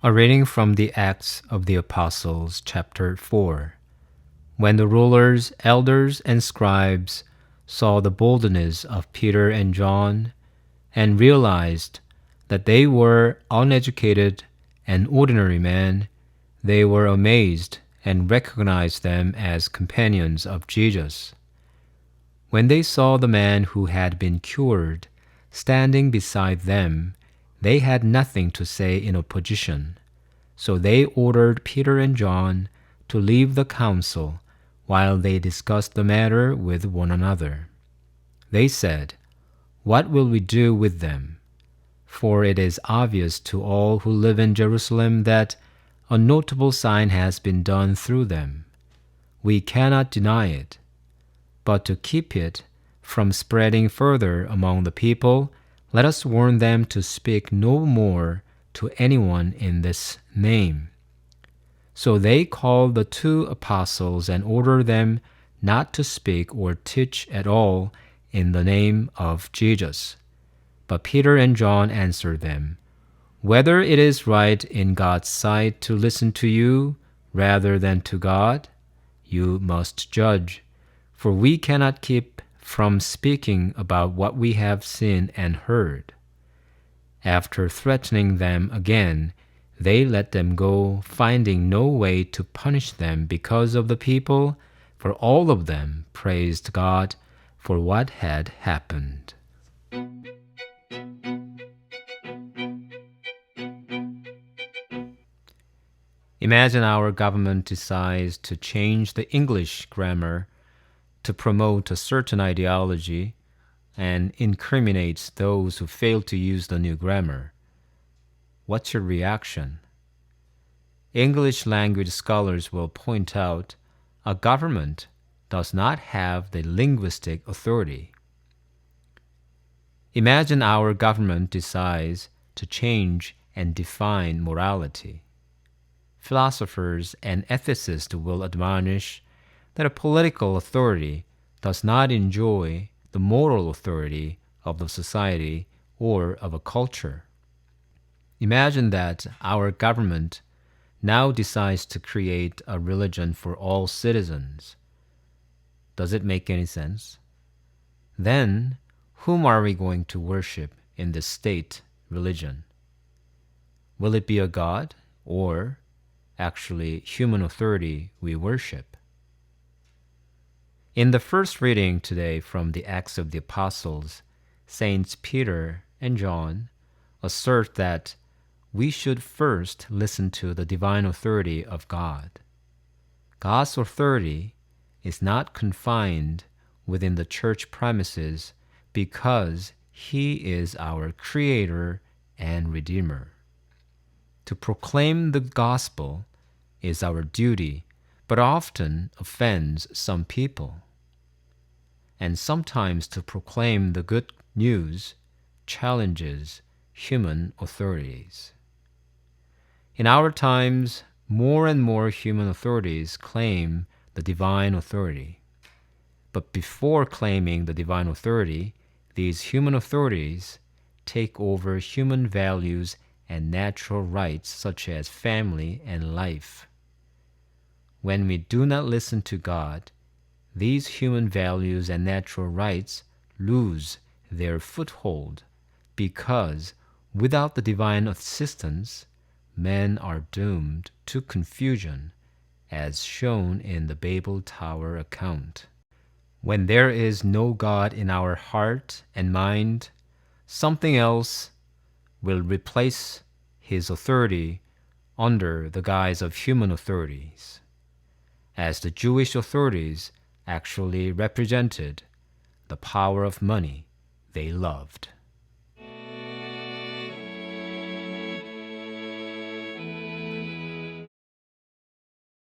A reading from the Acts of the Apostles, chapter 4. When the rulers, elders, and scribes saw the boldness of Peter and John and realized that they were uneducated and ordinary men, they were amazed and recognized them as companions of Jesus. When they saw the man who had been cured standing beside them, they had nothing to say in opposition. So they ordered Peter and John to leave the council while they discussed the matter with one another. They said, "What will we do with them? For it is obvious to all who live in Jerusalem that a notable sign has been done through them. We cannot deny it. But to keep it from spreading further among the people, let us warn them to speak no more to anyone in this name." So they called the 2 apostles and ordered them not to speak or teach at all in the name of Jesus. But Peter and John answered them, "Whether it is right in God's sight to listen to you rather than to God, you must judge, for we cannot keep from speaking about what we have seen and heard." After threatening them again, they let them go, finding no way to punish them because of the people, for all of them praised God for what had happened. Imagine our government decides to change the English grammar to promote a certain ideology and incriminates those who fail to use the new grammar. What's your reaction? English language scholars will point out a government does not have the linguistic authority. Imagine our government decides to change and define morality. Philosophers and ethicists will admonish that a political authority does not enjoy the moral authority of the society or of a culture. Imagine that our government now decides to create a religion for all citizens. Does it make any sense? Then, whom are we going to worship in this state religion? Will it be a god or actually human authority we worship? In the first reading today from the Acts of the Apostles, Sts Peter and John assert that we should first listen to the divine authority of God. God's authority is not confined within the church premises because He is our Creator and Redeemer. To proclaim the gospel is our duty, but often offends some people. And sometimes to proclaim the good news challenges human authorities. In our times, more and more human authorities claim the divine authority. But before claiming the divine authority, these human authorities take over human values and natural rights such as family and life. When we do not listen to God, these human values and natural rights lose their foothold because without the divine assistance, men are doomed to confusion, as shown in the Babel Tower account. When there is no God in our heart and mind, something else will replace His authority under the guise of human authorities. As the Jewish authorities actually represented the power of money they loved.